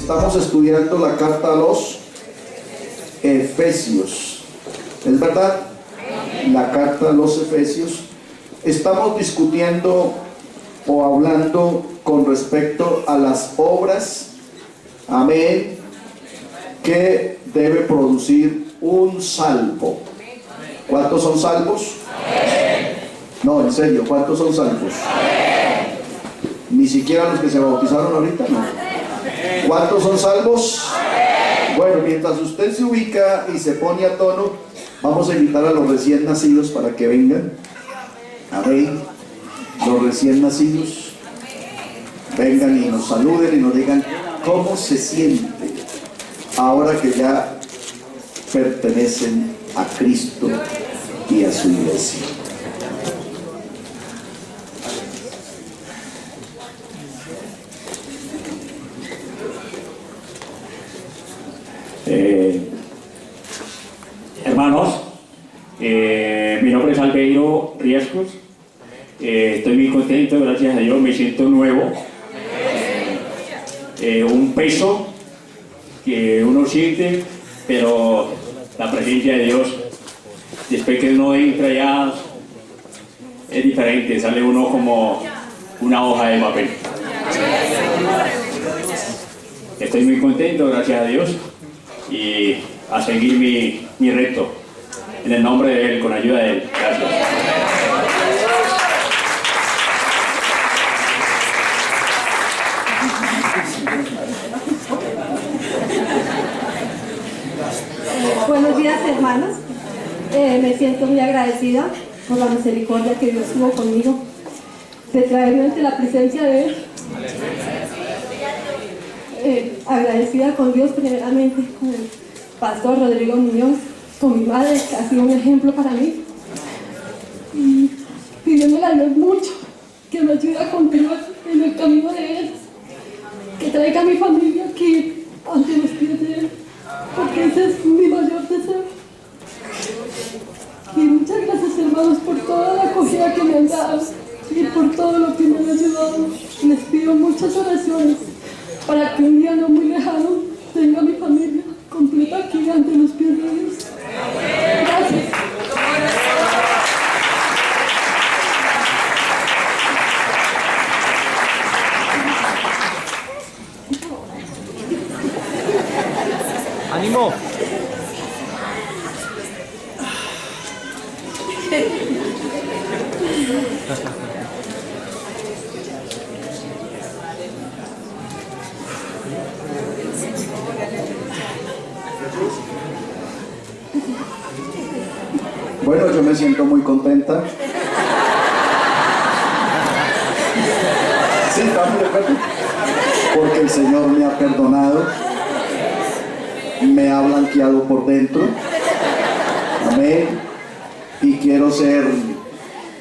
Estamos estudiando la carta a los Efesios. ¿Es verdad? La carta a los Efesios. Estamos discutiendo o hablando con respecto a las obras, amén, que debe producir un salvo. ¿Cuántos son salvos? No, en serio, ¿cuántos son salvos? Ni siquiera los que se bautizaron ahorita, no. ¿Cuántos son salvos? Bueno, mientras usted se ubica y se pone a tono, vamos a invitar a los recién nacidos para que vengan. Amén. Los recién nacidos, vengan y nos saluden y nos digan cómo se siente ahora que ya pertenecen a Cristo y a su iglesia. Hermanos, mi nombre es Albeiro Riescos. Estoy muy contento, gracias a Dios, me siento nuevo. Un peso que uno siente, pero la presencia de Dios, después que uno entra ya, es diferente, sale uno como una hoja de papel. Estoy muy contento, gracias a Dios, y a seguir mi reto, en el nombre de Él, con ayuda de Él. Gracias. Buenos días, hermanos. Me siento muy agradecida por la misericordia que Dios tuvo conmigo de traerme ante la presencia de Él. Agradecida con Dios, primeramente con el pastor Rodrigo Muñoz, con mi madre, que ha sido un ejemplo para mí, y pidiéndole a Dios mucho que me ayude a continuar en el camino de Él, que traiga a mi familia aquí ante los pies de Él, porque ese es mi mayor deseo. Y muchas gracias, hermanos, por toda la acogida que me han dado y por todo lo que me han ayudado. Les pido muchas oraciones para que un día no muy lejano tenga mi familia completa aquí ante los pies de Dios. Gracias. ¡Ánimo! Bueno, yo me siento muy contenta. Sí, estamos de acuerdo. Porque el Señor me ha perdonado, me ha blanqueado por dentro. Amén. Y quiero ser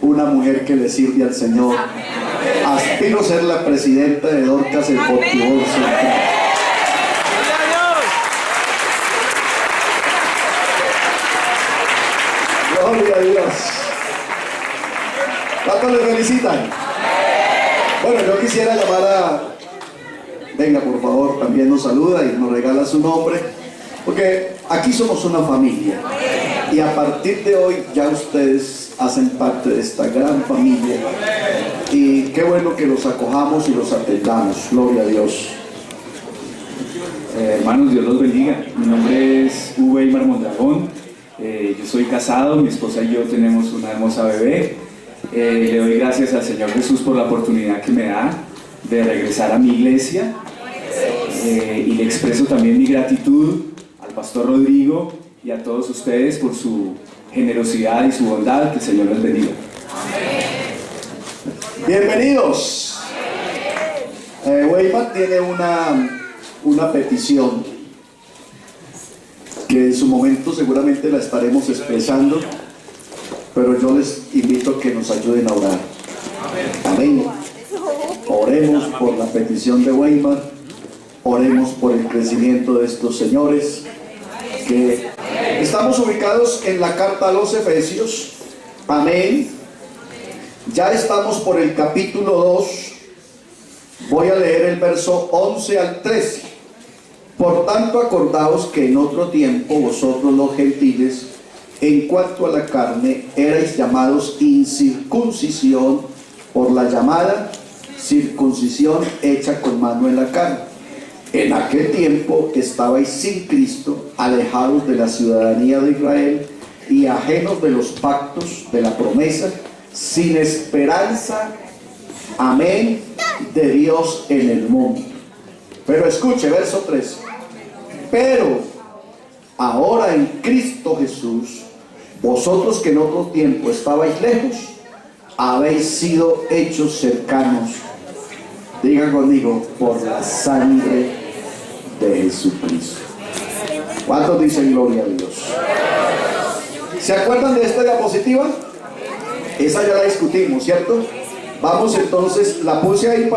una mujer que le sirve al Señor. Aspiro a ser la presidenta de Dorcas el Portibón. Gloria a Dios. ¿Cuántos le felicitan? Bueno, yo quisiera llamar a... Venga, por favor, también nos saluda y nos regala su nombre, porque aquí somos una familia y a partir de hoy ya ustedes hacen parte de esta gran familia y qué bueno que los acojamos y los atendamos. Gloria a Dios. Hermanos, Dios los bendiga. Mi nombre es Weimar Mondragón. Yo soy casado, mi esposa y yo tenemos una hermosa bebé. Le doy gracias al Señor Jesús por la oportunidad que me da de regresar a mi iglesia, y le expreso también mi gratitud al pastor Rodrigo y a todos ustedes por su generosidad y su bondad. Que el Señor los bendiga. Bienvenidos. Weimar tiene una petición que en su momento seguramente la estaremos expresando, pero yo les invito a que nos ayuden a orar. Amén. Oremos por la petición de Weimar, oremos por el crecimiento de estos señores, que estamos ubicados en la carta a los Efesios. Amén. Ya estamos por el capítulo 2. Voy a leer el verso 11 al 13. Por tanto, acordaos que en otro tiempo vosotros los gentiles, en cuanto a la carne, erais llamados incircuncisión por la llamada circuncisión hecha con mano en la carne. En aquel tiempo estabais sin Cristo, alejados de la ciudadanía de Israel y ajenos de los pactos de la promesa, sin esperanza, amén, de Dios en el mundo. Pero escuche, verso 3. Pero ahora en Cristo Jesús, vosotros que en otro tiempo estabais lejos, habéis sido hechos cercanos, digan conmigo, por la sangre de Jesucristo. ¿Cuántos dicen gloria a Dios? ¿Se acuerdan de esta diapositiva? Esa ya la discutimos, ¿cierto? Vamos entonces, la puse ahí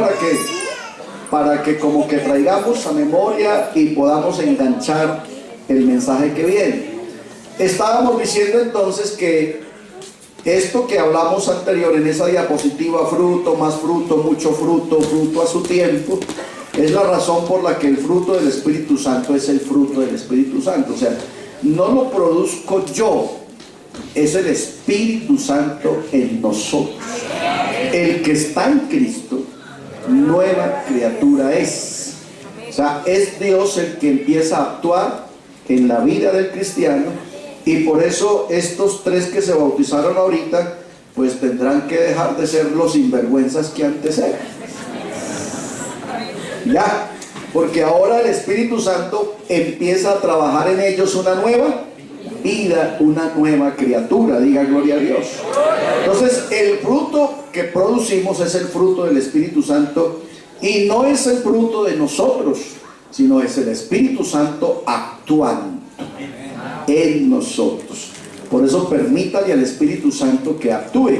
para que como que traigamos a memoria y podamos enganchar el mensaje que viene. Estábamos diciendo entonces que esto que hablamos anterior en esa diapositiva, fruto, más fruto, mucho fruto, fruto a su tiempo, es la razón por la que el fruto del Espíritu Santo es el fruto del Espíritu Santo. O sea, no lo produzco yo, es el Espíritu Santo en nosotros. El que está en Cristo, nueva criatura es. O sea, es Dios el que empieza a actuar en la vida del cristiano, y por eso estos tres que se bautizaron ahorita, pues tendrán que dejar de ser los sinvergüenzas que antes eran. Ya, porque ahora el Espíritu Santo empieza a trabajar en ellos una nueva vida, una nueva criatura, diga gloria a Dios. Entonces el fruto que producimos es el fruto del Espíritu Santo, y no es el fruto de nosotros, sino es el Espíritu Santo actuando en nosotros. Por eso permítale al Espíritu Santo que actúe.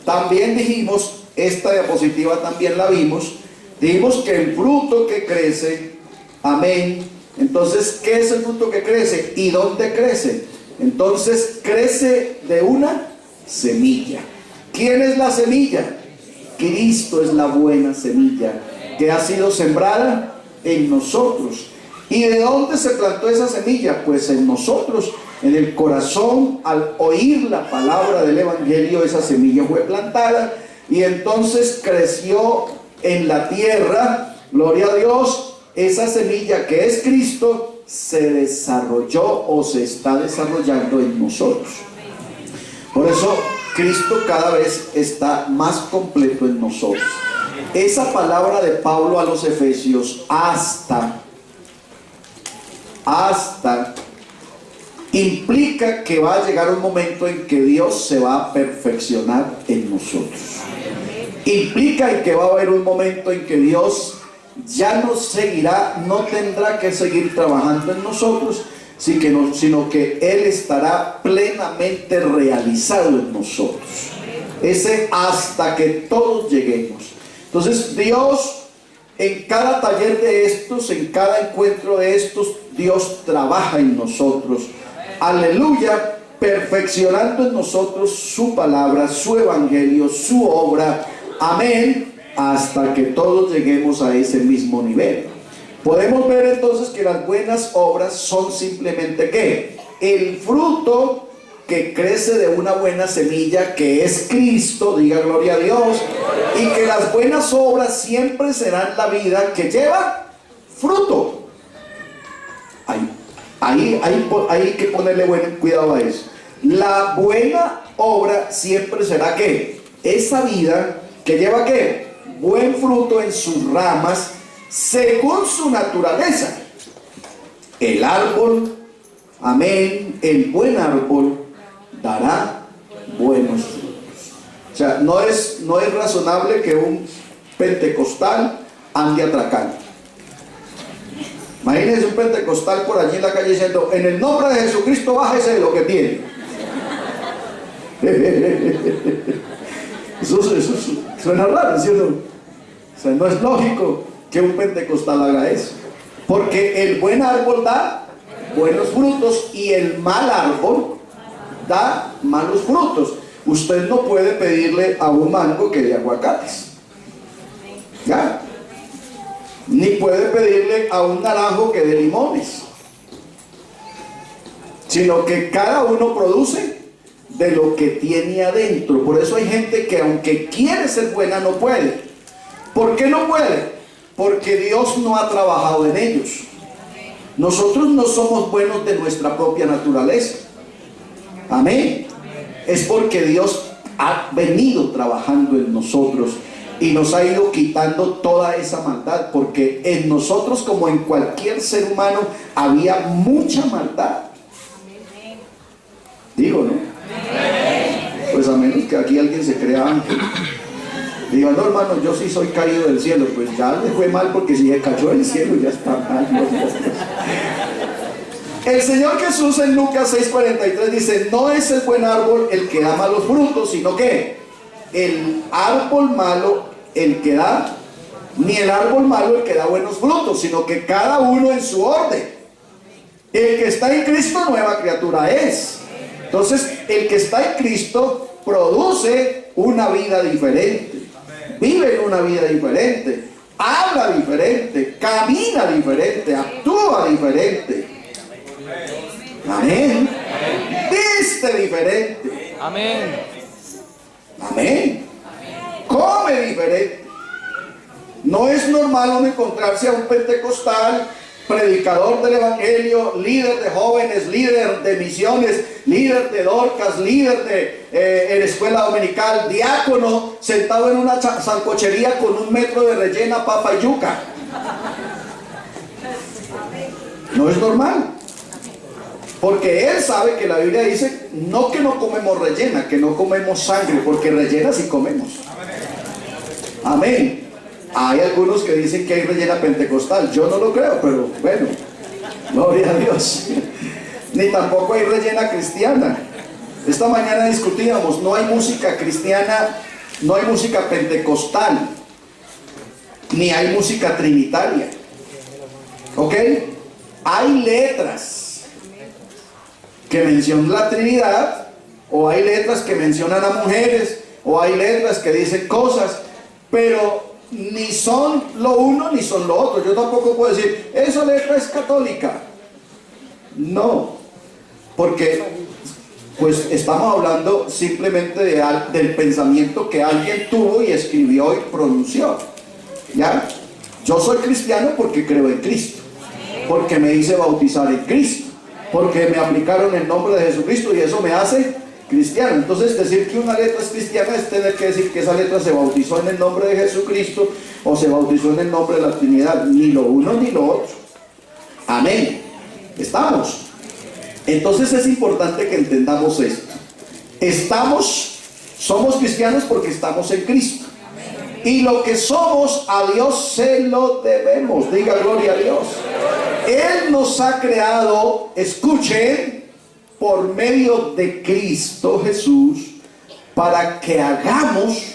También dijimos, esta diapositiva también la vimos, dijimos que el fruto que crece, amén. Entonces, ¿qué es el fruto que crece? ¿Y dónde crece? Entonces, crece de una semilla. ¿Quién es la semilla? Cristo es la buena semilla que ha sido sembrada en nosotros. ¿Y de dónde se plantó esa semilla? Pues en nosotros, en el corazón. Al oír la palabra del Evangelio, esa semilla fue plantada y entonces creció en la tierra, gloria a Dios. Esa semilla que es Cristo se desarrolló o se está desarrollando en nosotros. Por eso Cristo cada vez está más completo en nosotros. Esa palabra de Pablo a los Efesios, hasta, implica que va a llegar un momento en que Dios se va a perfeccionar en nosotros. Implica en que va a haber un momento en que Dios ya no seguirá, no tendrá que seguir trabajando en nosotros, sino que Él estará plenamente realizado en nosotros. Ese hasta que todos lleguemos. Entonces Dios, en cada taller de estos, en cada encuentro de estos, Dios trabaja en nosotros. Aleluya, perfeccionando en nosotros su palabra, su evangelio, su obra. Amén, hasta que todos lleguemos a ese mismo nivel. Podemos ver entonces que las buenas obras son simplemente ¿qué? El fruto que crece de una buena semilla que es Cristo, diga gloria a Dios, y que las buenas obras siempre serán la vida que lleva fruto. Ahí hay que ponerle buen cuidado a eso. La buena obra siempre será ¿qué? Esa vida que lleva ¿qué? Buen fruto en sus ramas según su naturaleza. El árbol, amén, el buen árbol dará buenos frutos. O sea, no es razonable que un pentecostal ande atracando. Imagínense un pentecostal por allí en la calle diciendo: en el nombre de Jesucristo bájese de lo que tiene. Eso suena raro, ¿cierto? O sea, no es lógico que un pentecostal haga eso, porque el buen árbol da buenos frutos y el mal árbol da malos frutos. Usted no puede pedirle a un mango que dé aguacates. ¿Ya? ni puede pedirle a un naranjo que dé limones, sino que cada uno produce de lo que tiene adentro. Por eso hay gente que aunque quiere ser buena no puede. ¿Por qué no puede? Porque Dios no ha trabajado en ellos. Nosotros no somos buenos de nuestra propia naturaleza. Amén. Es porque Dios ha venido trabajando en nosotros y nos ha ido quitando toda esa maldad, porque en nosotros, como en cualquier ser humano, había mucha maldad. Digo, ¿no? Pues a menos que aquí alguien se crea ángel. Diga, no, hermano, yo sí soy caído del cielo. Pues ya le fue mal, porque si se cayó del cielo ya está mal, ¿no? El Señor Jesús en Lucas 6:43 dice: no es el buen árbol el que da malos frutos, sino que el árbol malo el que da, ni el árbol malo el que da buenos frutos, sino que cada uno en su orden. El que está en Cristo, nueva criatura es. Entonces, el que está en Cristo produce una vida diferente, vive una vida diferente, habla diferente, camina diferente, actúa diferente. Amén. Viste diferente. Amén. Amén. Come diferente. No es normal uno encontrarse a un pentecostal, predicador del evangelio, líder de jóvenes, líder de misiones, líder de Dorcas, líder de en escuela dominical, diácono, sentado en una sancochería con 1 metro de rellena, papa y yuca. No es normal. Porque él sabe que la Biblia dice, no que no comemos rellena, que no comemos sangre, porque rellena sí comemos. Amén. Hay algunos que dicen que hay rellena pentecostal. Yo no lo creo, pero bueno, gloria a Dios. Ni tampoco hay rellena cristiana. Esta mañana discutíamos, no hay música cristiana, no hay música pentecostal, ni hay música trinitaria. ¿Ok? Hay letras que mencionan la Trinidad, o hay letras que mencionan a mujeres, o hay letras que dicen cosas, pero ni son lo uno ni son lo otro. Yo tampoco puedo decir, esa letra es católica. No, porque pues estamos hablando simplemente del pensamiento que alguien tuvo y escribió y pronunció. ¿Ya? Yo soy cristiano porque creo en Cristo, porque me hice bautizar en Cristo, porque me aplicaron el nombre de Jesucristo y eso me hace cristiano. Entonces decir que una letra es cristiana es tener que decir que esa letra se bautizó en el nombre de Jesucristo o se bautizó en el nombre de la Trinidad. Ni lo uno ni lo otro. Amén. ¿Estamos? Entonces es importante que entendamos esto. Somos cristianos porque estamos en Cristo. Y lo que somos a Dios se lo debemos. Diga gloria a Dios. Él nos ha creado, escuchen, por medio de Cristo Jesús, para que hagamos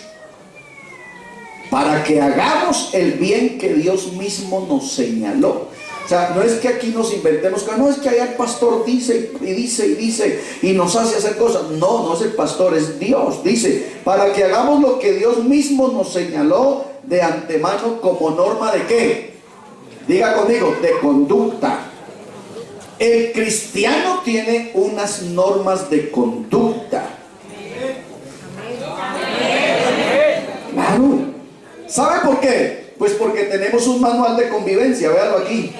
el bien que Dios mismo nos señaló. O sea, no es que aquí nos inventemos, no es que allá el pastor dice y dice y dice y nos hace hacer cosas. No, no es el pastor, es Dios. Dice, para que hagamos lo que Dios mismo nos señaló de antemano como norma de ¿qué? Diga conmigo, de conducta. El cristiano tiene unas normas de conducta. Claro. ¿Sabe por qué? Pues porque tenemos un manual de convivencia, véalo aquí.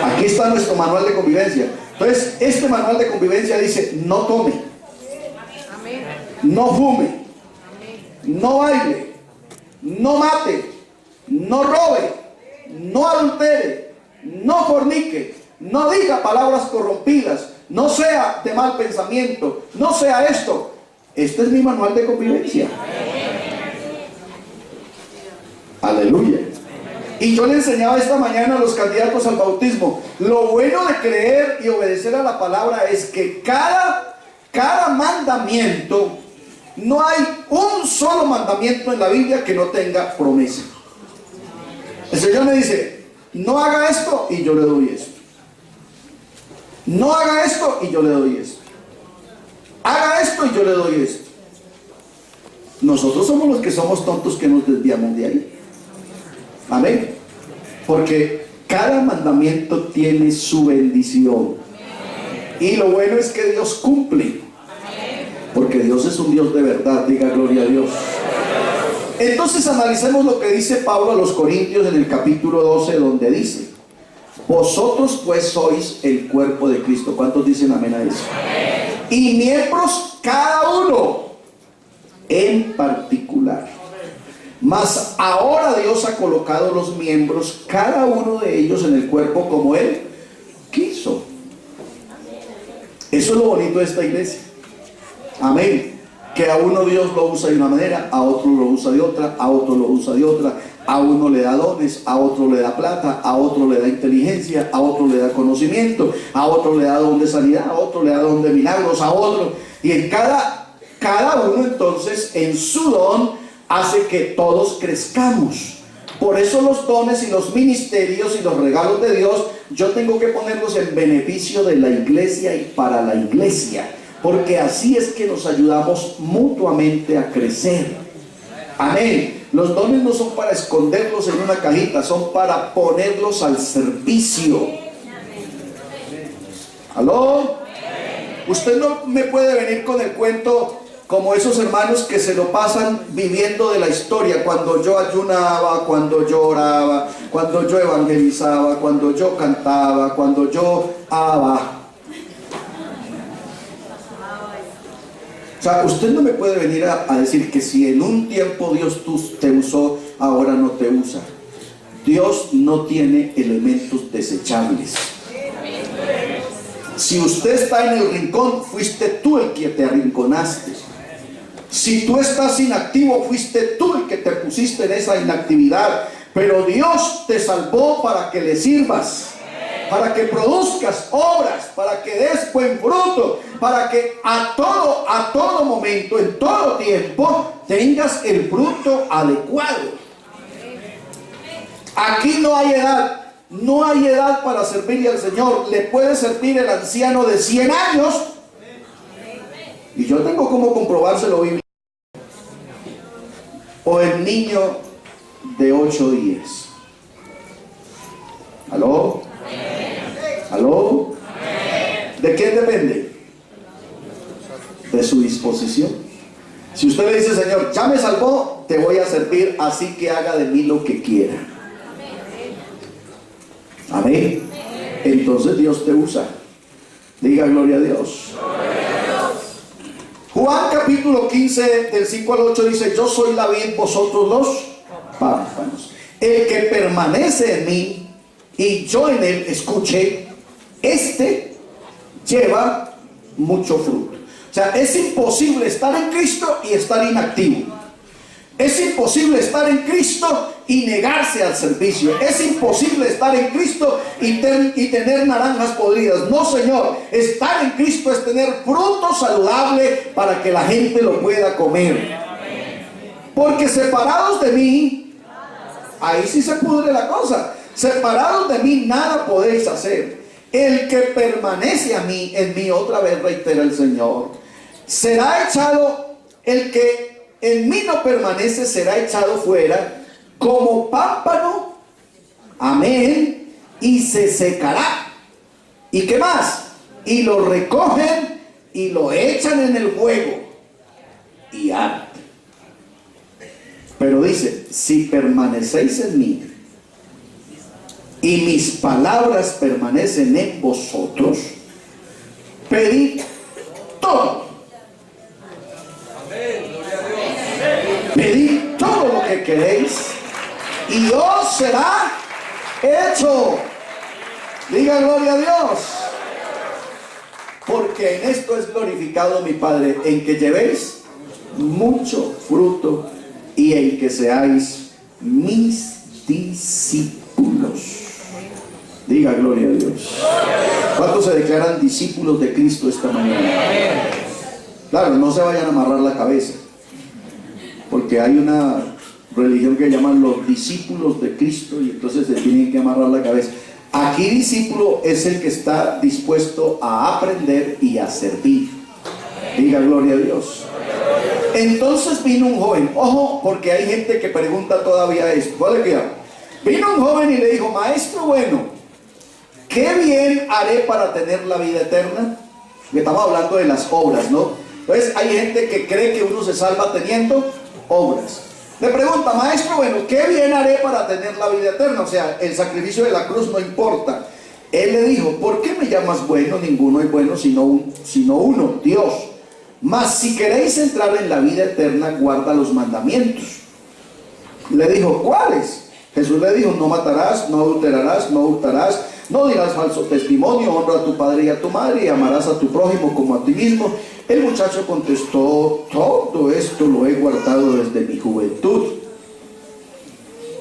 Aquí está nuestro manual de convivencia. Entonces, este manual de convivencia dice, no tome, no fume, no baile, no mate, no robe, no adultere, no fornique, no diga palabras corrompidas, no sea de mal pensamiento, no sea esto. Este es mi manual de convivencia. Aleluya. Y yo le enseñaba esta mañana a los candidatos al bautismo. Lo bueno de creer y obedecer a la palabra es que cada mandamiento, no hay un solo mandamiento en la Biblia que no tenga promesa. El Señor me dice, no haga esto y yo le doy esto. No haga esto y yo le doy esto. Haga esto y yo le doy esto. Nosotros somos los que somos tontos que nos desviamos de ahí. Amén. Porque cada mandamiento tiene su bendición. Y lo bueno es que Dios cumple. Porque Dios es un Dios de verdad. Diga gloria a Dios. Entonces analicemos lo que dice Pablo a los Corintios en el capítulo 12, donde dice: vosotros pues sois el cuerpo de Cristo. ¿Cuántos dicen amén a eso? Y miembros cada uno en particular. Mas ahora Dios ha colocado los miembros, cada uno de ellos, en el cuerpo como Él quiso. Eso es lo bonito de esta iglesia. Amén. Que a uno Dios lo usa de una manera, a otro lo usa de otra, a otro lo usa de otra. A uno le da dones, a otro le da plata, a otro le da inteligencia, a otro le da conocimiento, a otro le da don de sanidad, a otro le da don de milagros, a otro. Y en cada uno entonces en su don hace que todos crezcamos. Por eso los dones y los ministerios y los regalos de Dios, yo tengo que ponerlos en beneficio de la iglesia y para la iglesia, porque así es que nos ayudamos mutuamente a crecer. Amén. Los dones no son para esconderlos en una cajita, son para ponerlos al servicio. ¿Aló? Usted no me puede venir con el cuento como esos hermanos que se lo pasan viviendo de la historia. Cuando yo ayunaba, cuando yo oraba, cuando yo evangelizaba, cuando yo cantaba, cuando yo O sea, usted no me puede venir a decir que si en un tiempo Dios te usó, ahora no te usa. Dios no tiene elementos desechables. Si usted está en el rincón, fuiste tú el que te arrinconaste. Si tú estás inactivo, fuiste tú el que te pusiste en esa inactividad. Pero Dios te salvó para que le sirvas, para que produzcas obras, para que des buen fruto, para que a todo momento, en todo tiempo, tengas el fruto adecuado. Aquí no hay edad. No hay edad para servirle al Señor. Le puede servir el anciano de 100 años. Y yo tengo cómo comprobárselo bíblico. O el niño de 8 días. ¿Aló? ¿Aló? ¿De quién depende? De su disposición. Si usted le dice: Señor, ya me salvó, te voy a servir, así que haga de mí lo que quiera. Amén. Entonces Dios te usa. Diga gloria a Dios. Juan capítulo 15 del 5 al 8 dice: yo soy la vid, vosotros los pámpanos. El que permanece en mí y yo en él, escuche, este lleva mucho fruto. O sea, es imposible estar en Cristo y estar inactivo. Es imposible estar en Cristo y negarse al servicio. Es imposible estar en Cristo y tener naranjas podridas. No, Señor. Estar en Cristo es tener fruto saludable para que la gente lo pueda comer. Porque separados de mí, ahí sí se pudre la cosa. Separados de mí nada podéis hacer. El que permanece en mí, otra vez reitera el Señor, será echado, el que en mí no permanece será echado fuera como pámpano, amén, y se secará. ¿Y qué más? Y lo recogen y lo echan en el fuego y arde. Pero dice: si permanecéis en mí y mis palabras permanecen en vosotros, pedid todo. Pedid todo lo que queréis y os será hecho. Diga gloria a Dios. Porque en esto es glorificado mi Padre, en que llevéis mucho fruto y en que seáis mis discípulos. Diga gloria a Dios. ¿Cuántos se declaran discípulos de Cristo esta mañana? Claro, no se vayan a amarrar la cabeza, porque hay una religión que llaman los discípulos de Cristo y entonces se tienen que amarrar la cabeza. Aquí discípulo es el que está dispuesto a aprender y a servir. Diga gloria a Dios. Entonces vino un joven, ojo, porque hay gente que pregunta todavía esto, vale, cuidado. Vino un joven y le dijo: maestro bueno, ¿qué bien haré para tener la vida eterna? Estamos hablando de las obras, ¿no? Entonces hay gente que cree que uno se salva teniendo obras. Le pregunta: maestro bueno, ¿qué bien haré para tener la vida eterna? O sea, el sacrificio de la cruz no importa. Él le dijo: ¿por qué me llamas bueno? Ninguno es bueno sino uno, Dios. Mas si queréis entrar en la vida eterna, guarda los mandamientos. Le dijo: ¿cuáles? Jesús le dijo: no matarás, no adulterarás, no hurtarás, no dirás falso testimonio, honra a tu padre y a tu madre, y amarás a tu prójimo como a ti mismo. El muchacho contestó: todo esto lo he guardado desde mi juventud.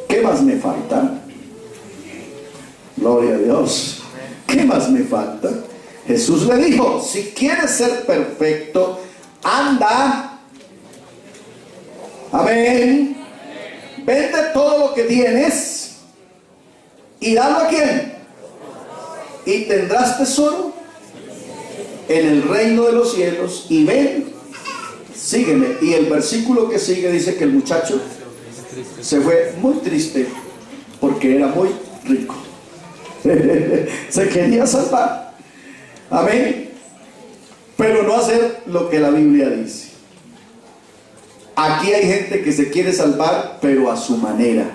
¿Qué más me falta? Gloria a Dios. ¿Qué más me falta? Jesús le dijo: si quieres ser perfecto, anda. Amén. Vende todo lo que tienes y dalo a quién. Y tendrás tesoro en el reino de los cielos. Y ven, sígueme. Y el versículo que sigue dice que el muchacho se fue muy triste porque era muy rico. Se quería salvar. Amén. Pero no hacer lo que la Biblia dice. Aquí hay gente que se quiere salvar, pero a su manera.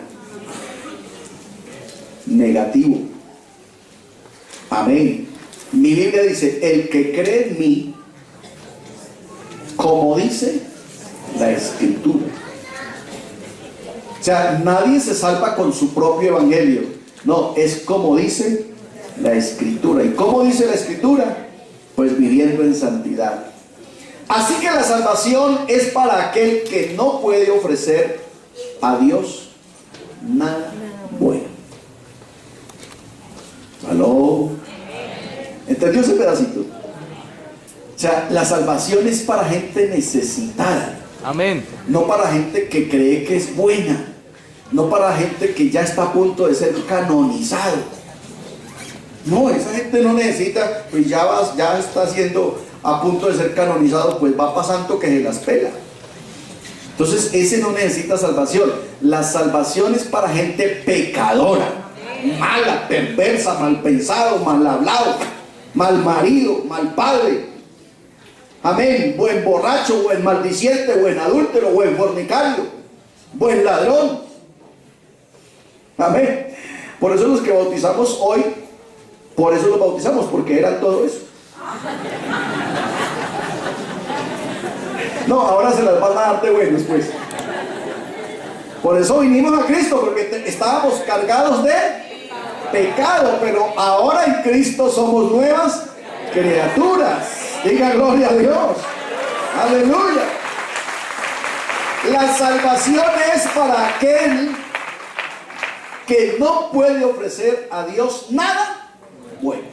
Negativo. Amén. Mi Biblia dice: el que cree en mí, como dice la Escritura. O sea, nadie se salva con su propio evangelio. No, es como dice la Escritura. ¿Y cómo dice la Escritura? Pues viviendo en santidad. Así que la salvación es para aquel que no puede ofrecer a Dios nada bueno. ¿Aló? ¿Entendió ese pedacito? O sea, la salvación es para gente necesitada. Amén. No para gente que cree que es buena. No para gente que ya está a punto de ser canonizado. No, esa gente no necesita, pues ya está siendo a punto de ser canonizado, pues va pasando que se las pela. Entonces ese no necesita salvación. La salvación es para gente pecadora, mala, perversa, mal pensado, mal hablado, mal marido, mal padre. Amén. Buen borracho, buen maldiciente, buen adúltero, buen fornicario, buen ladrón. Amén. Por eso los que bautizamos hoy, por eso los bautizamos, porque eran todo eso. No, ahora se las van a dar de buenos, pues. Por eso vinimos a Cristo, porque estábamos cargados de pecado, pero ahora en Cristo somos nuevas criaturas. Diga gloria a Dios. Aleluya. La salvación es para aquel que no puede ofrecer a Dios nada bueno.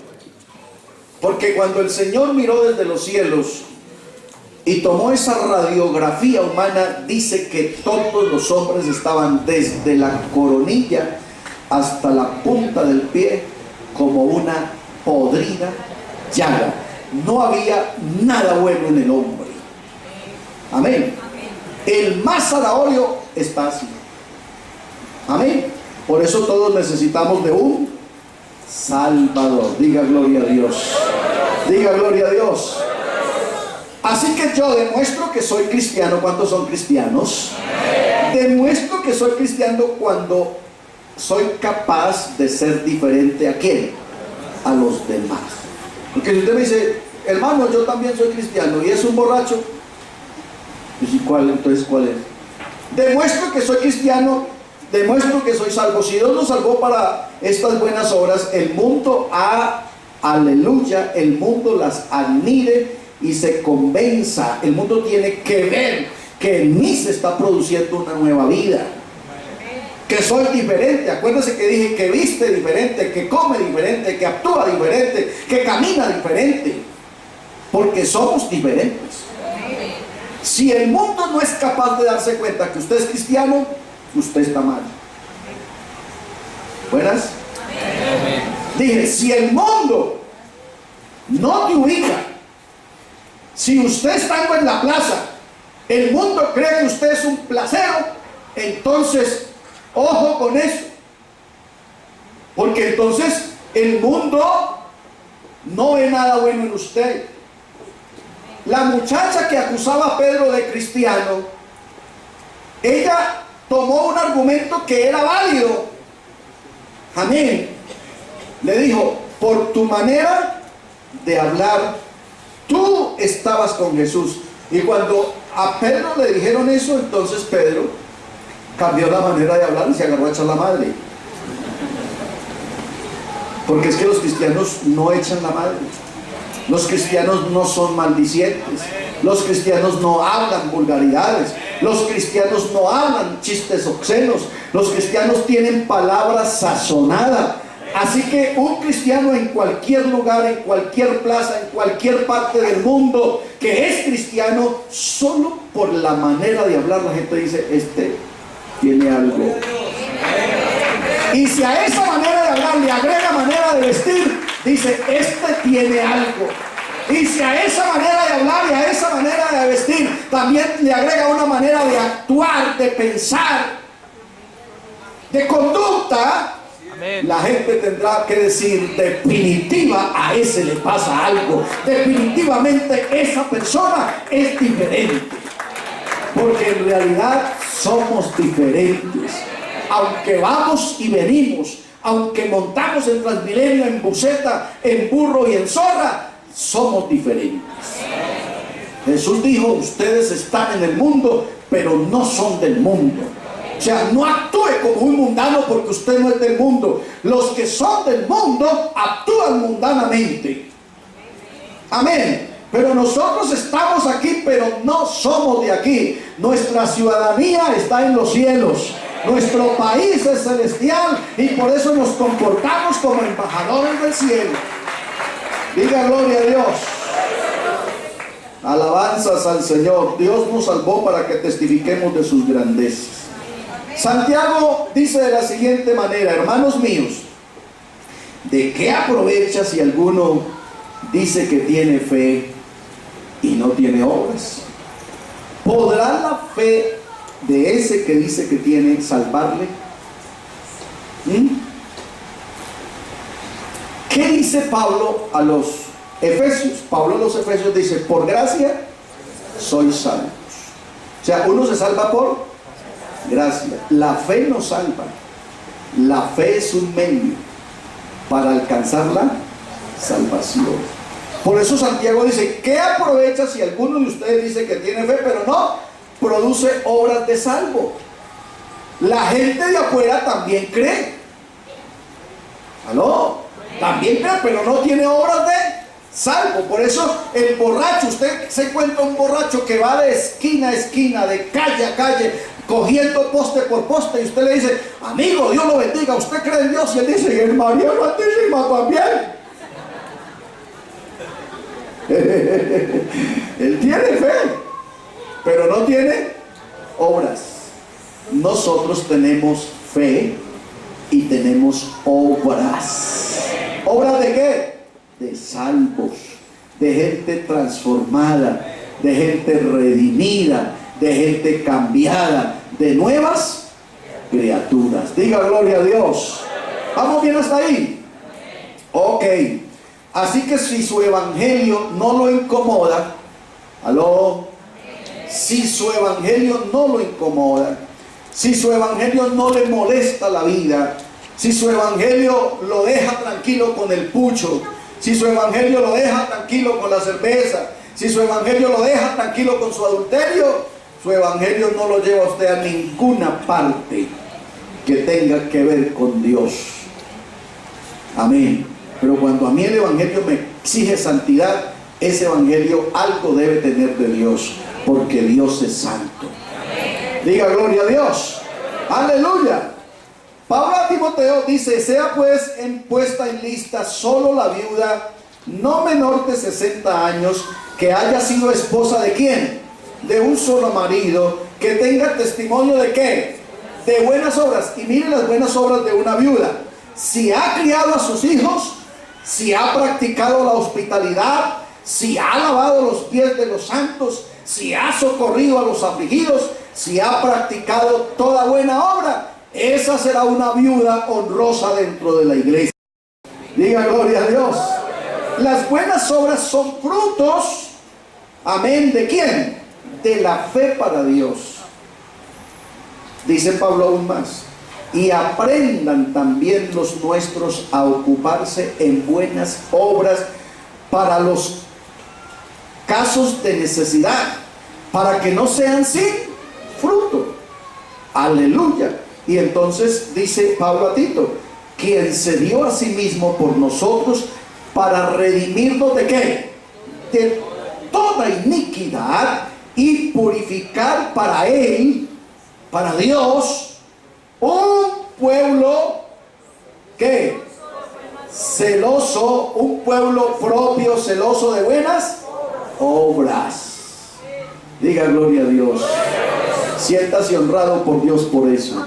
Porque cuando el Señor miró desde los cielos y tomó esa radiografía humana, dice que todos los hombres estaban desde la coronilla hasta la punta del pie como una podrida llaga. No había nada bueno en el hombre. Amén. El más zanahorio está así. Amén. Por eso todos necesitamos de un Salvador. Diga gloria a Dios. Diga gloria a Dios. Así que yo demuestro que soy cristiano. ¿Cuántos son cristianos? Demuestro que soy cristiano cuando soy capaz de ser diferente. ¿A quién? A los demás. Porque si usted me dice: hermano, yo también soy cristiano, y es un borracho, pues ¿y cuál? Entonces, ¿cuál es? Demuestro que soy cristiano, demuestro que soy salvo. Si Dios nos salvó para estas buenas obras, el mundo aleluya, el mundo las admire y se convenza. El mundo tiene que ver que en mí se está produciendo una nueva vida, que soy diferente. Acuérdense que dije que viste diferente, que come diferente, que actúa diferente, que camina diferente, porque somos diferentes. Si el mundo no es capaz de darse cuenta que usted es cristiano, usted está mal. ¿Buenas? Dije, si el mundo no te ubica, si usted estando en la plaza el mundo cree que usted es un placero, entonces ojo con eso, porque entonces el mundo no ve nada bueno en usted. La muchacha que acusaba a Pedro de cristiano, ella tomó un argumento que era válido. Amén. Le dijo: por tu manera de hablar, tú estabas con Jesús. Y cuando a Pedro le dijeron eso, entonces Pedro cambió la manera de hablar y se agarró a echar la madre. Porque es que los cristianos no echan la madre. Los cristianos no son maldicientes. Los cristianos no hablan vulgaridades. Los cristianos no hablan chistes obscenos. Los cristianos tienen palabra sazonada. Así que un cristiano en cualquier lugar, en cualquier plaza, en cualquier parte del mundo que es cristiano, solo por la manera de hablar la gente dice: este tiene algo. Y si a esa manera de hablar le agrega manera de vestir, dice: este tiene algo. Y si a esa manera de hablar y a esa manera de vestir también le agrega una manera de actuar, de pensar, de conducta, la gente tendrá que decir: definitiva, a ese le pasa algo. Definitivamente esa persona es diferente. Porque en realidad somos diferentes. Aunque vamos y venimos, aunque montamos en Transmilenio, en buseta, en burro y en zorra, somos diferentes. Jesús dijo: ustedes están en el mundo, pero no son del mundo. O sea, no actúe como un mundano porque usted no es del mundo. Los que son del mundo actúan mundanamente. Amén. Pero nosotros estamos aquí, pero no somos de aquí. Nuestra ciudadanía está en los cielos. Nuestro país es celestial y por eso nos comportamos como embajadores del cielo. Diga gloria a Dios. Alabanzas al Señor. Dios nos salvó para que testifiquemos de sus grandezas. Santiago dice de la siguiente manera: hermanos míos, ¿de qué aprovecha si alguno dice que tiene fe y no tiene obras? ¿Podrá la fe de ese que dice que tiene salvarle? ¿Qué dice Pablo a los Efesios? Pablo a los Efesios dice: por gracia sois salvos. O sea, uno se salva por gracia. La fe no salva. La fe es un medio para alcanzar la salvación. Por eso Santiago dice: ¿qué aprovecha si alguno de ustedes dice que tiene fe pero no produce obras de salvo? La gente de afuera también cree. ¿Aló? También cree, pero no tiene obras de salvo. Por eso el borracho, usted se encuentra un borracho que va de esquina a esquina, de calle a calle, cogiendo poste por poste, y usted le dice: amigo, Dios lo bendiga, ¿usted cree en Dios? Y él dice: y en María Santísima también. Él tiene fe, pero no tiene obras. Nosotros tenemos fe y tenemos obras. ¿Obras de qué? De salvos, de gente transformada, de gente redimida, de gente cambiada, de nuevas criaturas. Diga gloria a Dios. ¿Vamos bien hasta ahí? Ok. Así que si su evangelio no lo incomoda, ¿aló? Si su evangelio no lo incomoda, si su evangelio no le molesta la vida, si su evangelio lo deja tranquilo con el pucho, si su evangelio lo deja tranquilo con la cerveza, si su evangelio lo deja tranquilo con su adulterio, su evangelio no lo lleva a usted a ninguna parte que tenga que ver con Dios. Amén. Pero cuando a mí el evangelio me exige santidad, ese evangelio algo debe tener de Dios, porque Dios es santo. Diga gloria a Dios. Aleluya. Pablo a Timoteo dice: sea pues puesta en lista solo la viuda no menor de 60 años, que haya sido esposa de ¿quién? De un solo marido, que tenga testimonio de ¿qué? De buenas obras. Y mire las buenas obras de una viuda: si ha criado a sus hijos, si ha practicado la hospitalidad, si ha lavado los pies de los santos, si ha socorrido a los afligidos, si ha practicado toda buena obra, esa será una viuda honrosa dentro de la iglesia. Diga gloria a Dios. Las buenas obras son frutos, amén, ¿de quién? De la fe para Dios. Dice Pablo aún más: y aprendan también los nuestros a ocuparse en buenas obras para los casos de necesidad, para que no sean sin fruto. Aleluya. Y entonces dice Pablo a Tito: quien se dio a sí mismo por nosotros para redimirnos ¿de qué? De toda iniquidad, y purificar para él, para Dios, un pueblo ¿qué? Celoso, un pueblo propio, celoso de buenas obras. Diga gloria a Dios. Siéntase honrado por Dios por eso.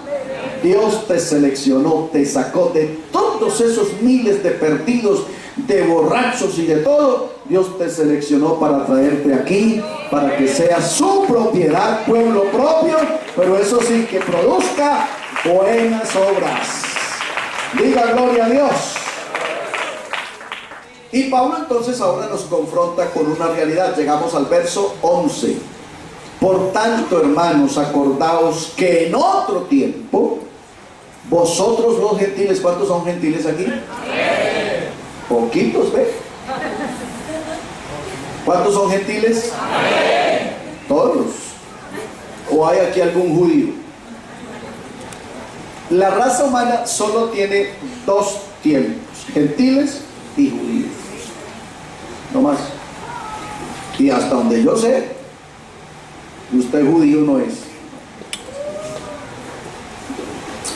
Dios te seleccionó, te sacó de todos esos miles de perdidos, de borrachos y de todo. Dios te seleccionó para traerte aquí, para que sea su propiedad, pueblo propio, pero eso sí, que produzca buenas obras. Diga gloria a Dios. Y Pablo entonces ahora nos confronta con una realidad. Llegamos al verso 11. Por tanto, hermanos, acordaos que en otro tiempo vosotros los gentiles, ¿cuántos son gentiles aquí? Poquitos, ¿ve? ¿Cuántos son gentiles? Todos. ¿O hay aquí algún judío? La raza humana solo tiene dos tiempos: gentiles y judíos. No más. Y hasta donde yo sé, usted judío no es.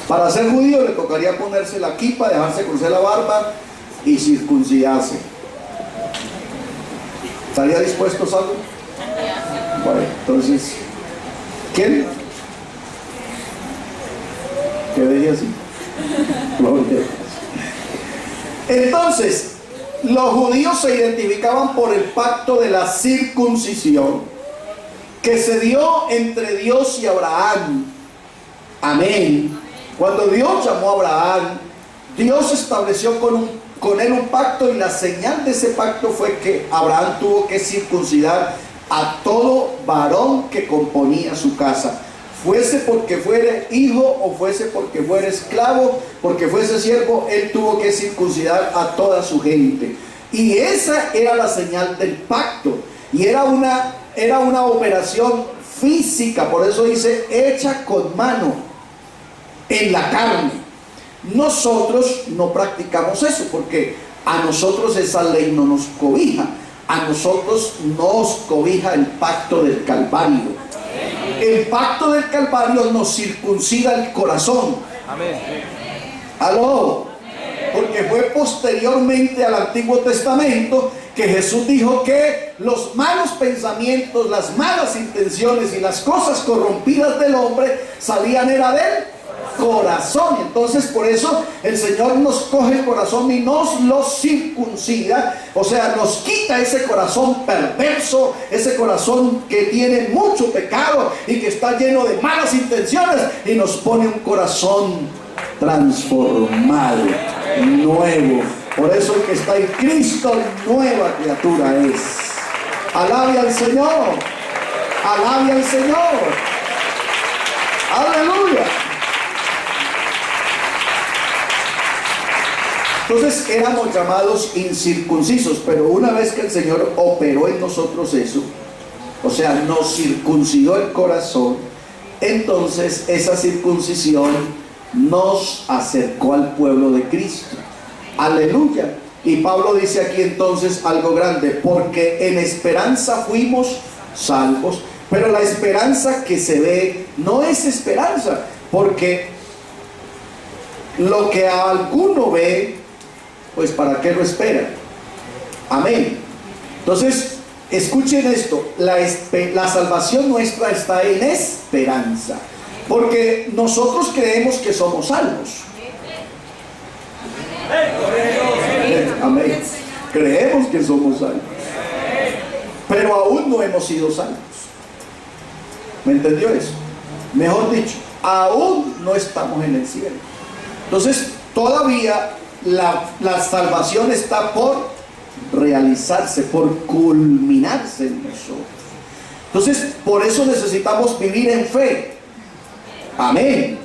Para ser judío le tocaría ponerse la kipa, dejarse crecer la barba y circuncidarse. ¿Estaría dispuestos a algo? Bueno, entonces, ¿quién? Que deje así. Entonces, los judíos se identificaban por el pacto de la circuncisión que se dio entre Dios y Abraham. Amén. Cuando Dios llamó a Abraham, Dios estableció con él un pacto, y la señal de ese pacto fue que Abraham tuvo que circuncidar a todo varón que componía su casa, fuese porque fuera hijo o fuese porque fuera esclavo, porque fuese siervo. Él tuvo que circuncidar a toda su gente, y esa era la señal del pacto, y era una operación física. Por eso dice hecha con mano, en la carne. Nosotros no practicamos eso, porque a nosotros esa ley no nos cobija. A nosotros nos cobija el pacto del Calvario. El pacto del Calvario nos circuncida el corazón. Amén. ¿Aló? Porque fue posteriormente al Antiguo Testamento que Jesús dijo que los malos pensamientos, las malas intenciones y las cosas corrompidas del hombre salían era del corazón. Entonces por eso el Señor nos coge el corazón y nos lo circuncida, o sea, nos quita ese corazón perverso, ese corazón que tiene mucho pecado y que está lleno de malas intenciones, y nos pone un corazón transformado, nuevo. Por eso el que está en Cristo, nueva criatura es. Alabe al Señor, alabe al Señor, aleluya. Entonces éramos llamados incircuncisos, pero una vez que el Señor operó en nosotros eso, o sea, nos circuncidó el corazón, entonces esa circuncisión nos acercó al pueblo de Cristo. Aleluya. Y Pablo dice aquí entonces algo grande: porque en esperanza fuimos salvos. Pero la esperanza que se ve no es esperanza, porque lo que a alguno ve, pues ¿para qué lo espera? Amén. Entonces, escuchen esto: la salvación nuestra está en esperanza, porque nosotros creemos que somos salvos. Amén. Creemos que somos salvos. pero aún no hemos sido salvos. ¿Me entendió eso? Mejor dicho, aún no estamos en el cielo. Entonces, todavía la salvación está por realizarse, por culminarse en nosotros. Entonces, por eso necesitamos vivir en fe. Amén.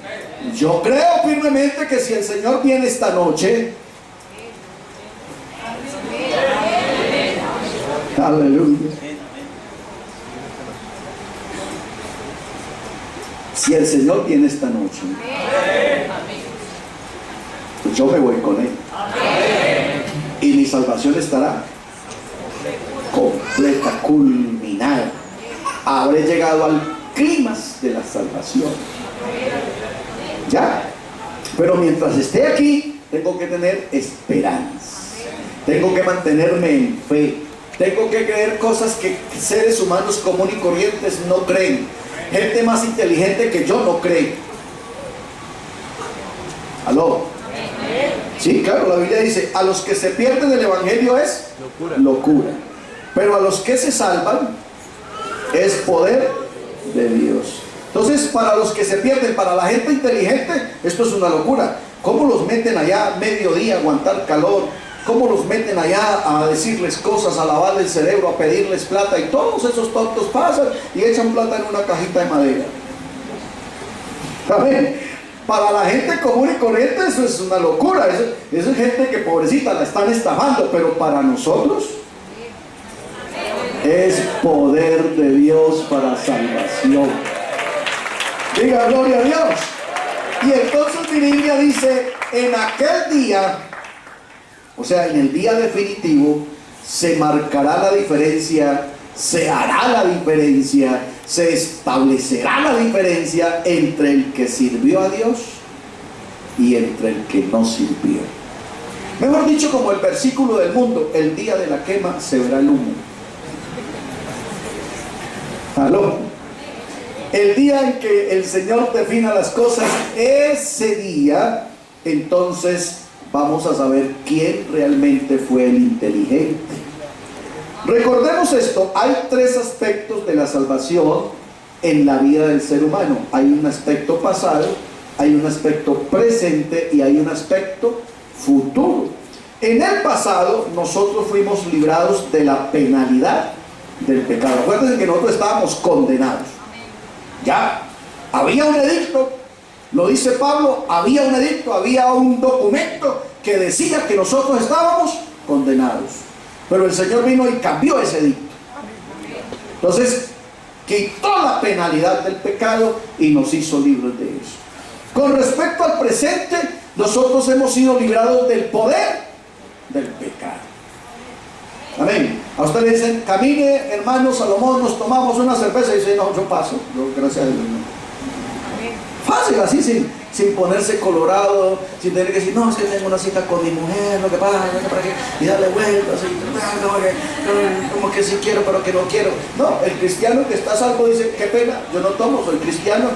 Yo creo firmemente que si el Señor viene esta noche, aleluya. Si el Señor viene esta noche, pues yo me voy con Él. Y mi salvación estará completa, culminada. Habré llegado al clímax de la salvación. Ya. Pero mientras esté aquí, tengo que tener esperanza. Tengo que mantenerme en fe. Tengo que creer cosas que seres humanos comunes y corrientes no creen. Gente más inteligente que yo no cree. ¿Aló? Sí, claro, la Biblia dice, a los que se pierden el evangelio es locura. Pero a los que se salvan es poder de Dios. Entonces, para los que se pierden, para la gente inteligente, esto es una locura. ¿Cómo los meten allá a mediodía a aguantar calor? ¿Cómo los meten allá a decirles cosas, a lavarle el cerebro, a pedirles plata? Y todos esos tontos pasan y echan plata en una cajita de madera. ¿Saben? Para la gente común y corriente eso es una locura. Eso es gente que pobrecita la están estafando. Pero para nosotros es poder de Dios para salvación. Diga gloria a Dios. Y entonces mi Biblia dice, en aquel día, o sea, en el día definitivo, se marcará la diferencia, se hará la diferencia, se establecerá la diferencia entre el que sirvió a Dios y entre el que no sirvió. Mejor dicho, como el versículo del mundo, el día de la quema se verá el humo. ¿Aló? El día en que el Señor defina las cosas, ese día, entonces vamos a saber quién realmente fue el inteligente. Recordemos esto, hay tres aspectos de la salvación en la vida del ser humano. Hay un aspecto pasado, hay un aspecto presente y hay un aspecto futuro. En el pasado nosotros fuimos librados de la penalidad del pecado. Acuérdense que nosotros estábamos condenados. Ya, había un edicto, lo dice Pablo, había un edicto, había un documento que decía que nosotros estábamos condenados. Pero el Señor vino y cambió ese edicto. Entonces, quitó la penalidad del pecado y nos hizo libres de eso. Con respecto al presente, nosotros hemos sido librados del poder del pecado. Amén. A usted le dicen, camine hermano Salomón, nos tomamos una cerveza, y dice, no, yo paso, gracias a Dios. Fácil, así, sin ponerse colorado, sin tener que decir, no, es que tengo una cita con mi mujer, lo que pasa, y darle vueltas, como que sí quiero, pero que no quiero. No, el cristiano que está salvo dice, qué pena, yo no tomo, soy cristiano,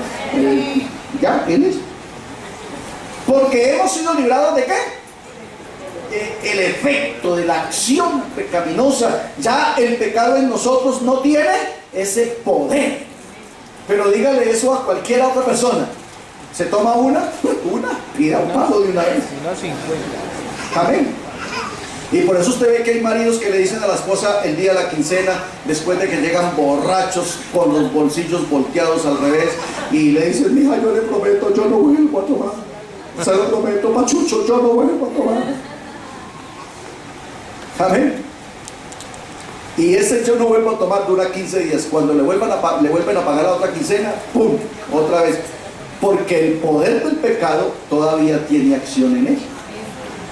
ya, ¿quién es? Porque hemos sido librados de qué? El efecto de la acción pecaminosa. Ya el pecado en nosotros no tiene ese poder. Pero dígale eso a cualquier otra persona. Se toma una, pida un palo de una vez. Amén. Y por eso usted ve que hay maridos que le dicen a la esposa el día de la quincena, después de que llegan borrachos con los bolsillos volteados al revés, y le dicen, mija, yo le prometo, yo no vuelvo a tomar. Se lo prometo, machucho, yo no vuelvo a tomar. Amén. Y ese yo no vuelvo a tomar dura 15 días. Cuando le vuelven a pagar la otra quincena, ¡pum!, otra vez. Porque el poder del pecado todavía tiene acción en él.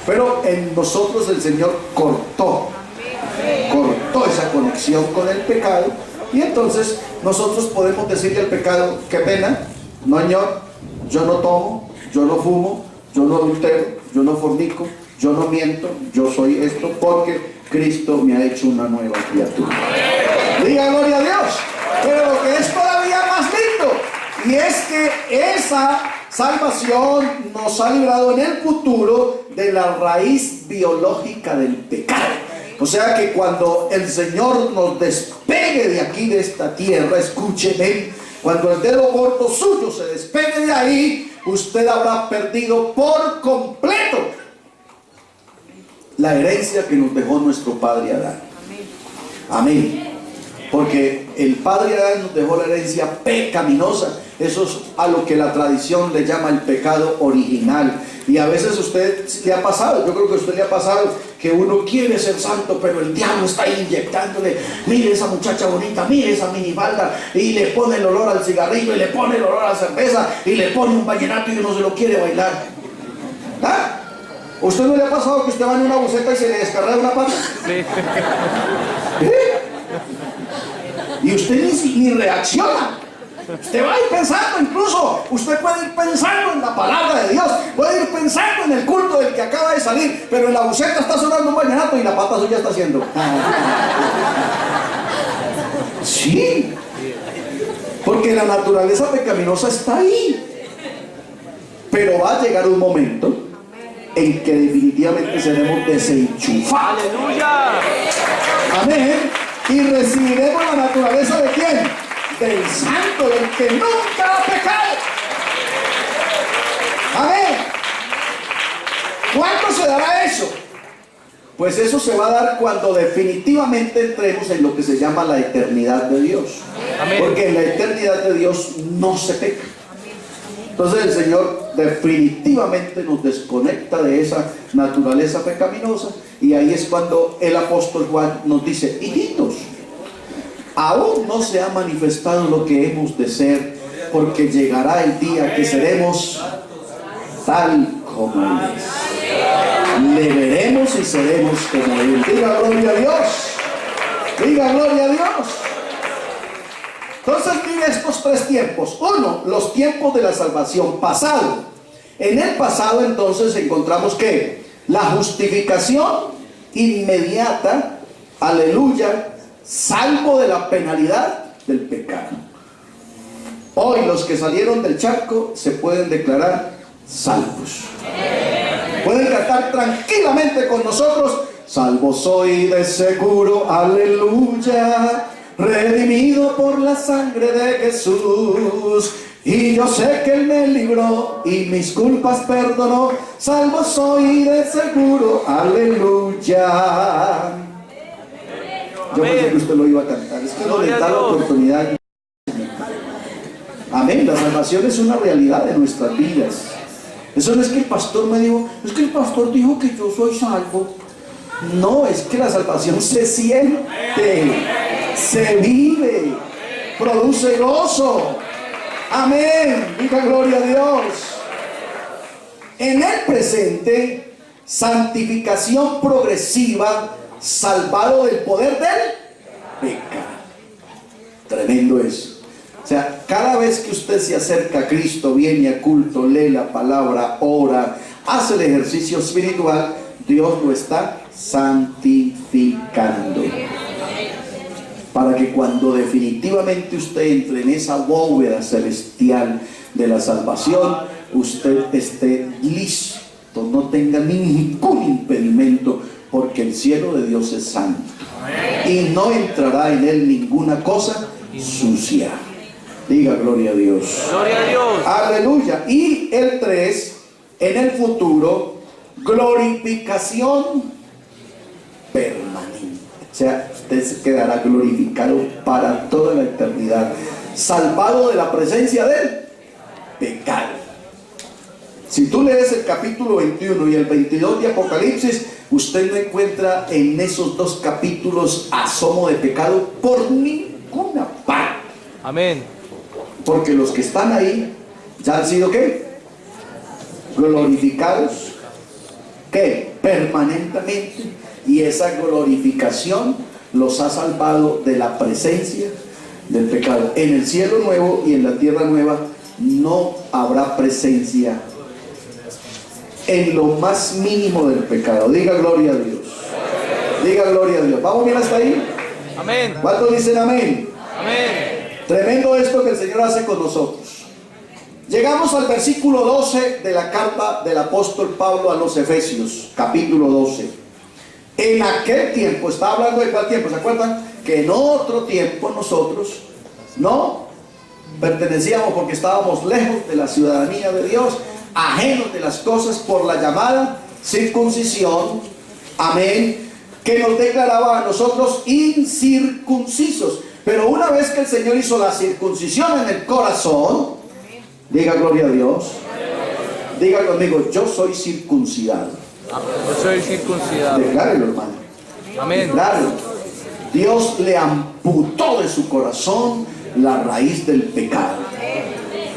Pero en nosotros el Señor cortó esa conexión con el pecado. Y entonces nosotros podemos decirle al pecado, qué pena, no señor, yo no tomo, yo no fumo, yo no adultero, yo no fornico, yo no miento, yo soy esto porque Cristo me ha hecho una nueva criatura. Diga gloria a Dios. Pero lo que es todavía más lindo, y es que esa salvación nos ha librado en el futuro de la raíz biológica del pecado. O sea que cuando el Señor nos despide despegue de aquí, de esta tierra, escúcheme, cuando el dedo gordo suyo se despegue de ahí, usted habrá perdido por completo la herencia que nos dejó nuestro padre Adán. Amén. Porque el padre Adán nos dejó la herencia pecaminosa. Eso es a lo que la tradición le llama el pecado original. Y a veces usted le ha pasado, yo creo que a usted le ha pasado, que uno quiere ser santo, pero el diablo está ahí inyectándole. Mire esa muchacha bonita, mire esa minifalda, y le pone el olor al cigarrillo, y le pone el olor a la cerveza, y le pone un vallenato y uno se lo quiere bailar. ¿Ah? ¿Usted no le ha pasado que usted va en una buceta y se le descarga una pata? Sí. Y usted ni reacciona. Usted va a ir pensando, incluso usted puede ir pensando en la palabra de Dios, puede ir pensando en el culto del que acaba de salir, pero en la buceta está sonando un vallenato y la pata suya está haciendo. Sí, porque la naturaleza pecaminosa está ahí. Pero va a llegar un momento en que definitivamente seremos desenchufados. ¡Aleluya! Amén. Y recibiremos la naturaleza ¿de quién? Del santo, del que nunca ha pecado. Amén. ¿Cuándo se dará eso? Pues eso se va a dar cuando definitivamente entremos en lo que se llama la eternidad de Dios. Amén. Porque en la eternidad de Dios no se peca. Entonces el Señor definitivamente nos desconecta de esa naturaleza pecaminosa, y ahí es cuando el apóstol Juan nos dice: hijitos, aún no se ha manifestado lo que hemos de ser, porque llegará el día que seremos tal como Él es. Le veremos y seremos como Él. Diga gloria a Dios. Diga gloria a Dios. Entonces vive estos tres tiempos. Uno, los tiempos de la salvación pasado. En el pasado entonces encontramos que la justificación inmediata, aleluya, salvo de la penalidad del pecado. Hoy los que salieron del charco se pueden declarar salvos. Pueden cantar tranquilamente con nosotros: salvo soy de seguro, aleluya, redimido por la sangre de Jesús, y yo sé que Él me libró y mis culpas perdonó. Salvo soy de seguro, aleluya. Yo pensé que usted lo iba a cantar. Es que no le da la oportunidad. Amén. La salvación es una realidad de nuestras vidas. Eso no es que el pastor me dijo, es que el pastor dijo que yo soy salvo. No, es que la salvación se siente, se vive, produce gozo. Amén. Diga gloria a Dios. En el presente, santificación progresiva, salvado del poder del pecado. Tremendo eso. O sea, cada vez que usted se acerca a Cristo, viene a culto, lee la palabra, ora, hace el ejercicio espiritual, Dios lo está santificando, para que cuando definitivamente usted entre en esa bóveda celestial de la salvación, usted esté listo, no tenga ningún impedimento, porque el cielo de Dios es santo y no entrará en él ninguna cosa sucia. Diga gloria a Dios. Gloria a Dios. Aleluya. Y el 3, en el futuro, glorificación permanente. O sea, usted se quedará glorificado para toda la eternidad, salvado de la presencia del pecado. Si tú lees el capítulo 21 y el 22 de Apocalipsis, usted no encuentra en esos dos capítulos asomo de pecado por ninguna parte. Amén. Porque los que están ahí ya han sido ¿qué? Glorificados ¿qué? Permanentemente. Y esa glorificación los ha salvado de la presencia del pecado. En el cielo nuevo y en la tierra nueva no habrá presencia en lo más mínimo del pecado. Diga gloria a Dios. Diga gloria a Dios. ¿Vamos bien hasta ahí? Amén. ¿Cuántos dicen amén? Amén. Tremendo esto que el Señor hace con nosotros. Llegamos al versículo 12 de la carta del apóstol Pablo a los Efesios, capítulo 12. En aquel tiempo, está hablando de cuál tiempo, ¿se acuerdan? Que en otro tiempo nosotros no pertenecíamos porque estábamos lejos de la ciudadanía de Dios, ajenos de las cosas por la llamada circuncisión, amén, que nos declaraba a nosotros incircuncisos. Pero una vez que el Señor hizo la circuncisión en el corazón, diga gloria a Dios, diga conmigo, yo soy circuncidado. Yo soy circuncidado. Declárelo, hermano. Amén. Declárelo. Dios le amputó de su corazón la raíz del pecado.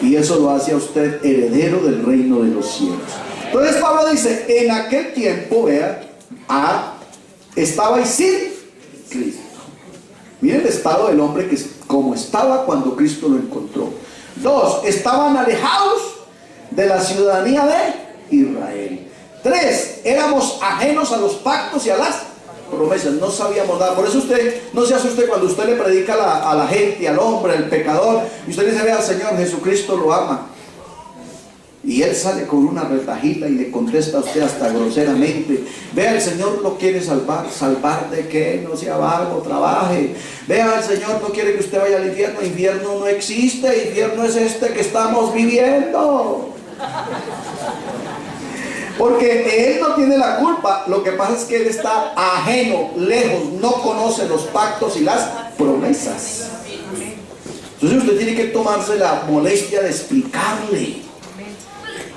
Y eso lo hace a usted heredero del reino de los cielos. Entonces Pablo dice, en aquel tiempo, vea, estabais sin Cristo. Miren el estado del hombre que como estaba cuando Cristo lo encontró. 2, estaban alejados de la ciudadanía de Israel. 3, éramos ajenos a los pactos y a las promesas, no sabíamos nada. Por eso usted, no se asuste cuando usted le predica a la gente, al hombre, al pecador, y usted le dice, vea, Señor, Jesucristo lo ama. Y él sale con una retajita y le contesta a usted hasta groseramente, vea, el Señor lo quiere salvar. ¿Salvar de qué? No sea vago, trabaje. Vea, el Señor no quiere que usted vaya al infierno. Infierno no existe, infierno es este que estamos viviendo. Porque él no tiene la culpa, lo que pasa es que él está ajeno, lejos, no conoce los pactos y las promesas. Entonces usted tiene que tomarse la molestia de explicarle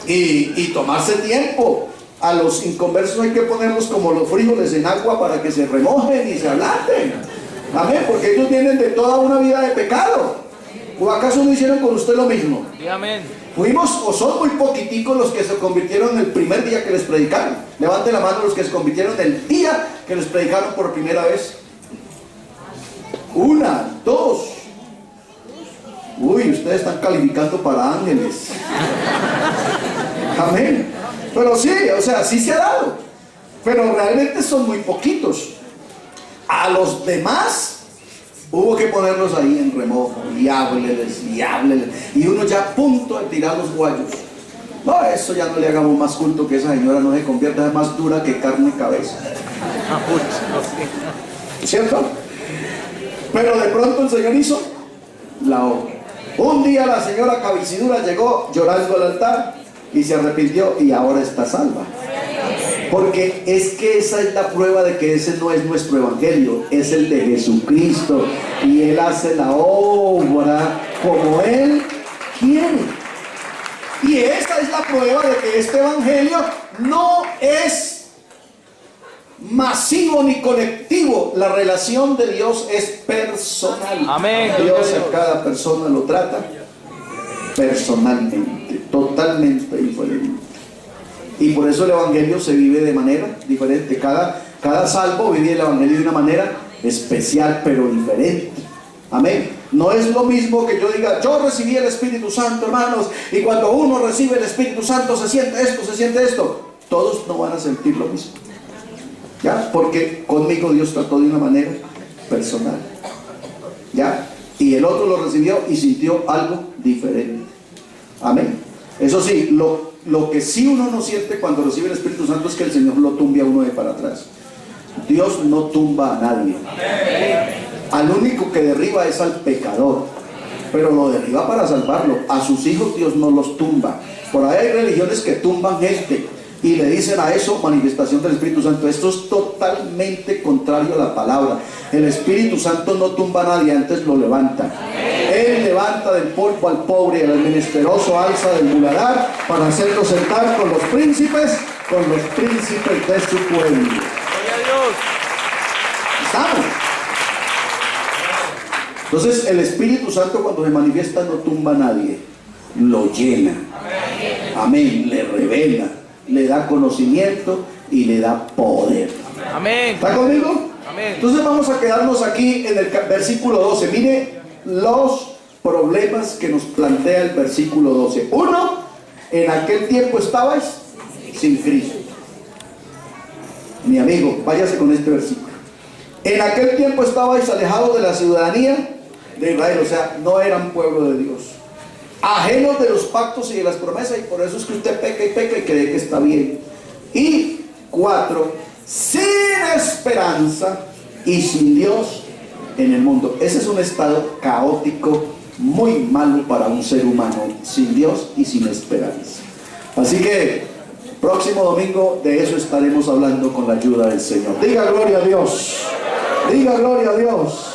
y tomarse tiempo. A los inconversos hay que ponerlos como los frijoles en agua para que se remojen y se ablaten. Amén, porque ellos vienen de toda una vida de pecado. ¿O acaso no hicieron con usted lo mismo? Amén. Fuimos o son muy poquiticos los que se convirtieron el primer día que les predicaron. Levanten la mano los que se convirtieron el día que les predicaron por primera vez. 1, 2. Uy, ustedes están calificando para ángeles. Amén. Pero sí, o sea, sí se ha dado. Pero realmente son muy poquitos. A los demás hubo que ponerlos ahí en remojo y hábleles. Y uno ya a punto de tirar los guayos. No, eso ya no le hagamos más culto, que esa señora no se convierta, es más dura que carne y cabeza. ¿Cierto? Pero de pronto el Señor hizo la obra. Un día la señora cabecidura llegó llorando al altar y se arrepintió y ahora está salva. Porque es que esa es la prueba de que ese no es nuestro evangelio, es el de Jesucristo. Y Él hace la obra como Él quiere. Y esa es la prueba de que este evangelio no es masivo ni colectivo. La relación de Dios es personal. Amén. Dios a cada persona lo trata personalmente, totalmente diferente. Y por eso el evangelio se vive de manera diferente. Cada salvo vive el evangelio de una manera especial, pero diferente. Amén. No es lo mismo que yo diga, yo recibí el Espíritu Santo, hermanos, y cuando uno recibe el Espíritu Santo se siente esto, se siente esto. Todos no van a sentir lo mismo. ¿Ya? Porque conmigo Dios trató de una manera personal. ¿Ya? Y el otro lo recibió y sintió algo diferente. Amén. Eso sí, lo que sí uno no siente cuando recibe el Espíritu Santo es que el Señor lo tumbe a uno de para atrás. Dios no tumba a nadie. Al único que derriba es al pecador, pero lo derriba para salvarlo. A sus hijos Dios no los tumba. Por ahí hay religiones que tumban gente y le dicen a eso manifestación del Espíritu Santo. Esto es totalmente contrario a la palabra. El Espíritu Santo no tumba a nadie, antes lo levanta. Él levanta del polvo al pobre y al menesteroso alza del muladar para hacerlo sentar con los príncipes de su pueblo. Gloria a Dios. ¿Estamos? Entonces el Espíritu Santo cuando se manifiesta no tumba a nadie, lo llena. Amén, le revela, le da conocimiento y le da poder. Amén. ¿Está conmigo? Amén. Entonces vamos a quedarnos aquí en el versículo 12. Mire los problemas que nos plantea el versículo 12. 1, en aquel tiempo estabais sin Cristo. Mi amigo, váyase con este versículo. En aquel tiempo estabais alejados de la ciudadanía de Israel, o sea, no eran pueblo de Dios, ajenos de los pactos y de las promesas, y por eso es que usted peca y cree que está bien. Y 4, sin esperanza y sin Dios en el mundo. Ese es un estado caótico, muy malo para un ser humano, sin Dios y sin esperanza. Así que próximo domingo de eso estaremos hablando con la ayuda del Señor. Diga gloria a Dios. Diga gloria a Dios.